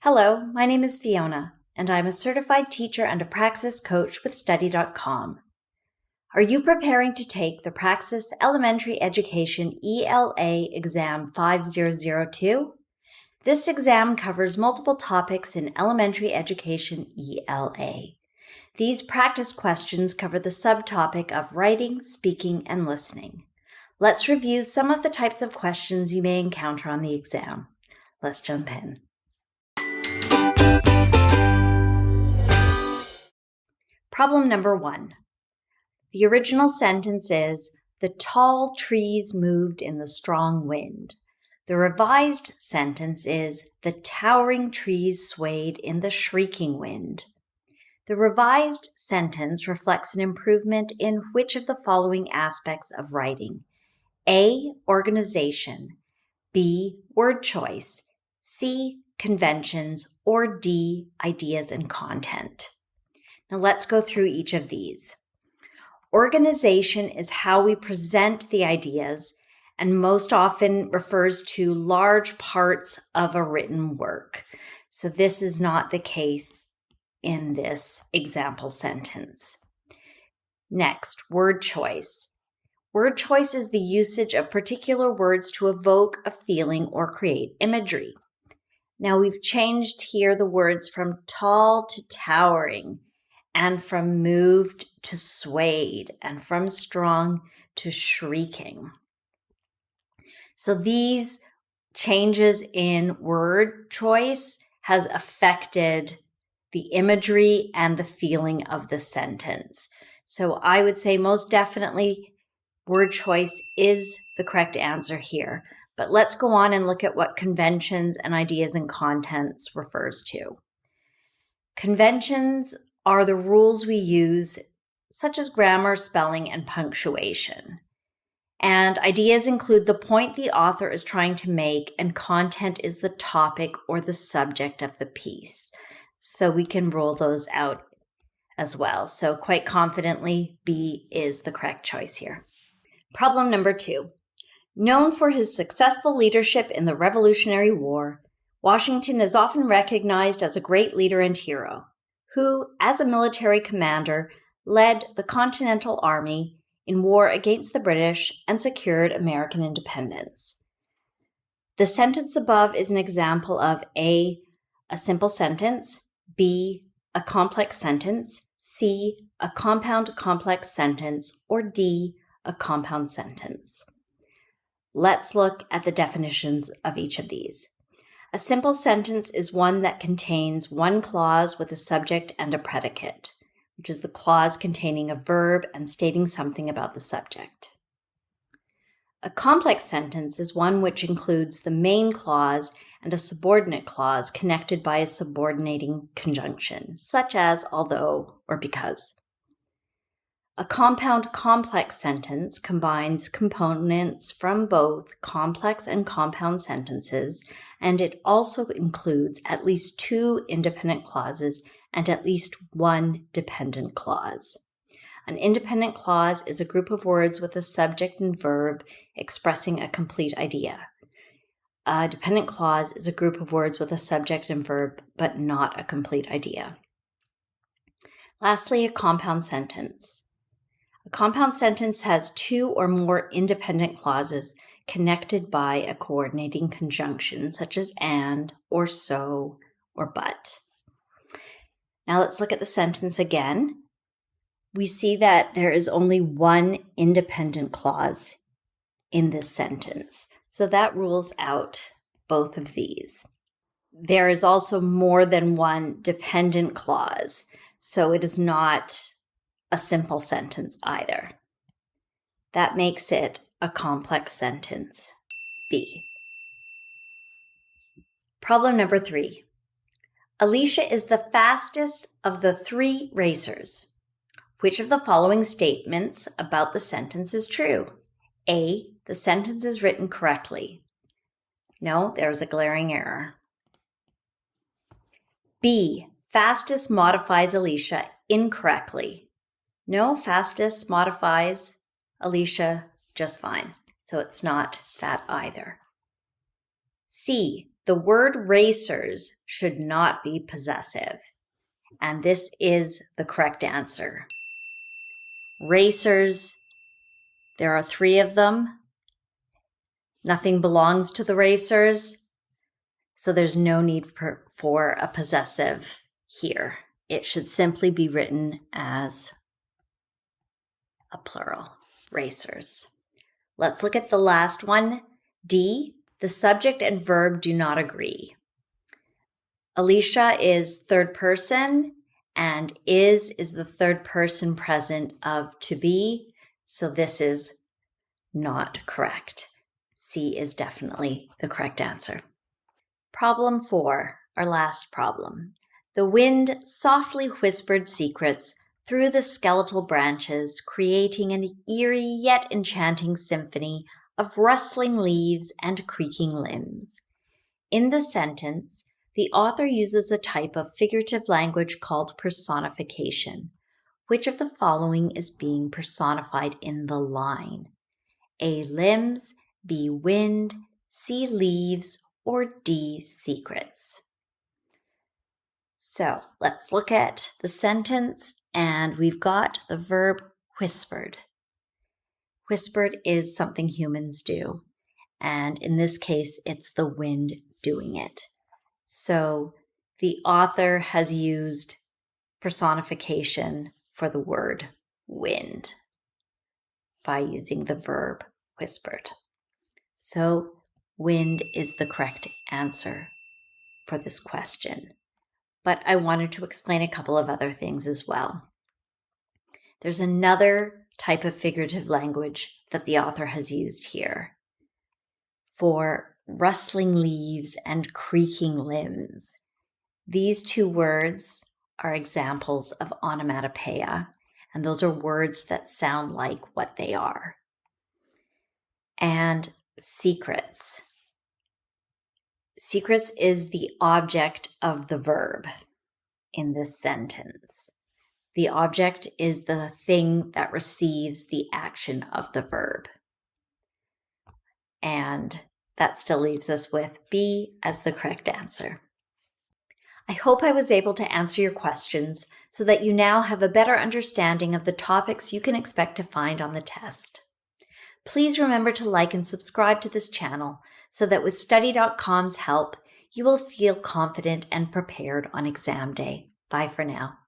Hello, my name is Fiona, and I'm a certified teacher and a Praxis coach with Study.com. Are you preparing to take the Praxis Elementary Education ELA Exam 5002? This exam covers multiple topics in elementary education ELA. These practice questions cover the subtopic of writing, speaking, and listening. Let's review some of the types of questions you may encounter on the exam. Let's jump in. Problem number 1. The original sentence is, "The tall trees moved in the strong wind." The revised sentence is, "The towering trees swayed in the shrieking wind." The revised sentence reflects an improvement in which of the following aspects of writing? A. Organization, B. Word choice, C. Conventions, or D. Ideas and content. Now let's go through each of these. Organization is how we present the ideas and most often refers to large parts of a written work. So this is not the case in this example sentence. Next, word choice. Word choice is the usage of particular words to evoke a feeling or create imagery. Now we've changed here the words from tall to towering, and from moved to swayed, and from strong to shrieking. So these changes in word choice has affected the imagery and the feeling of the sentence. So I would say most definitely word choice is the correct answer here. But let's go on and look at what conventions and ideas and contents refers to. Conventions are the rules we use, such as grammar, spelling, and punctuation. And ideas include the point the author is trying to make, and content is the topic or the subject of the piece. So we can roll those out as well. So quite confidently, B is the correct choice here. Problem number 2. Known for his successful leadership in the Revolutionary War, Washington is often recognized as a great leader and hero, who, as a military commander, led the Continental Army in war against the British and secured American independence. The sentence above is an example of A, a simple sentence, B, a complex sentence, C, a compound complex sentence, or D, a compound sentence. Let's look at the definitions of each of these. A simple sentence is one that contains one clause with a subject and a predicate, which is the clause containing a verb and stating something about the subject. A complex sentence is one which includes the main clause and a subordinate clause connected by a subordinating conjunction, such as although or because. A compound complex sentence combines components from both complex and compound sentences, and it also includes at least 2 independent clauses and at least 1 dependent clause. An independent clause is a group of words with a subject and verb expressing a complete idea. A dependent clause is a group of words with a subject and verb, but not a complete idea. Lastly, a compound sentence. A compound sentence has 2 or more independent clauses connected by a coordinating conjunction, such as and, or so, or but. Now let's look at the sentence again. We see that there is only 1 independent clause in this sentence, so that rules out both of these. There is also more than 1 dependent clause, so it is not a simple sentence either. That makes it a complex sentence, B. Problem number 3. Alicia is the fastest of the 3 racers. Which of the following statements about the sentence is true? A, the sentence is written correctly. No, there's a glaring error. B, fastest modifies Alicia incorrectly. No, fastest modifies Alicia just fine. So it's not that either. C, the word racers should not be possessive. And this is the correct answer. Racers, there are 3 of them. Nothing belongs to the racers, so there's no need for a possessive here. It should simply be written as a plural, racers. Let's look at the last one. D, the subject and verb do not agree. Alicia is third person, and is the third person present of to be, so this is not correct. C is definitely the correct answer. Problem 4, our last problem. The wind softly whispered secrets through the skeletal branches, creating an eerie yet enchanting symphony of rustling leaves and creaking limbs. In the sentence, the author uses a type of figurative language called personification. Which of the following is being personified in the line? A, limbs, B, wind, C, leaves, or D, secrets? So let's look at the sentence, and we've got the verb whispered. Whispered is something humans do, and in this case, it's the wind doing it. So the author has used personification for the word wind by using the verb whispered. So wind is the correct answer for this question. But I wanted to explain a couple of other things as well. There's another type of figurative language that the author has used here for rustling leaves and creaking limbs. These 2 words are examples of onomatopoeia, and those are words that sound like what they are. And secrets. Secrets is the object of the verb in this sentence. The object is the thing that receives the action of the verb. And that still leaves us with B as the correct answer. I hope I was able to answer your questions so that you now have a better understanding of the topics you can expect to find on the test. Please remember to like and subscribe to this channel so that with Study.com's help, you will feel confident and prepared on exam day. Bye for now.